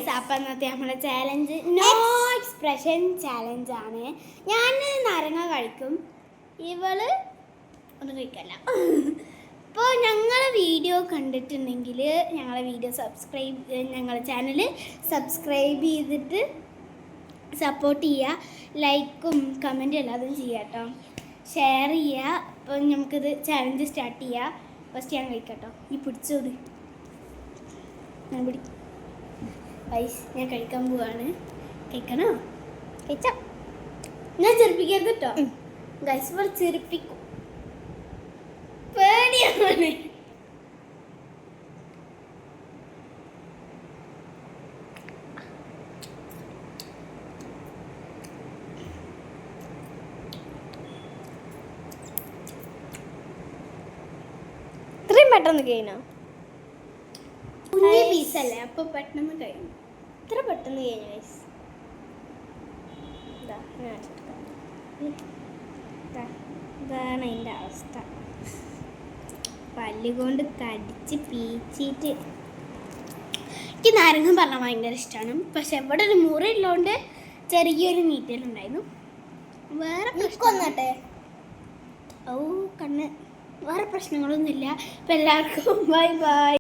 Guys, അപ്പം ഇന്നത്തെ നമ്മുടെ ചാലഞ്ച് നോ എക്സ്പ്രഷൻ ചാലഞ്ചാണ്. ഞാൻ നാരങ്ങ കഴിക്കും, ഇവള് ഒന്നും കഴിക്കല്ല. അപ്പോൾ ഞങ്ങളെ വീഡിയോ കണ്ടിട്ടുണ്ടെങ്കിൽ ഞങ്ങളെ വീഡിയോ ഞങ്ങളെ ചാനൽ സബ്സ്ക്രൈബ് ചെയ്തിട്ട് സപ്പോർട്ട് ചെയ്യുക. ലൈക്കും കമൻറ്റും എല്ലാതും ചെയ്യുക കേട്ടോ. ഷെയർ ചെയ്യുക. അപ്പോൾ നമുക്കിത് ചാലഞ്ച് സ്റ്റാർട്ട് ചെയ്യുക. ഫസ്റ്റ് ഞാൻ കഴിക്കട്ടോ. ഈ പിടിച്ചോട് ഞാൻ പിടിക്കും. പൈസ ഞാൻ കഴിക്കാൻ പോവാണ്. കഴിക്കണോ? കഴിച്ചാ ഞാൻ ചെറുപ്പിക്കരുത് കേട്ടോ. ഗൈസ് ഇവിടെ ചെറുപ്പിക്കും, പേടിയാണ്. ഇത്രയും പെട്ടെന്ന് കഴിഞ്ഞോ? കുഞ്ഞു പീസല്ലേ, അപ്പൊ പെട്ടെന്ന് കഴിഞ്ഞു. ഇത്ര പെട്ടെന്ന് കഴിഞ്ഞു ഗൈസ്. ഇതാണ് അതിൻ്റെ അവസ്ഥ. പല്ലുകൊണ്ട് കടിച്ച് പീച്ചിട്ട്. എനിക്ക് നാരങ്ങ പറഞ്ഞാൽ ഭയങ്കര ഇഷ്ടമാണ്. പക്ഷെ ഇവിടെ ഒരു മുറിയുള്ളതുകൊണ്ട് ചെറിയൊരു നീറ്റലുണ്ടായിരുന്നു. വേറെ കൊന്നട്ടെ. ഓ കണ്ണ്, വേറെ പ്രശ്നങ്ങളൊന്നുമില്ല. അപ്പം എല്ലാവർക്കും ബൈ ബൈ.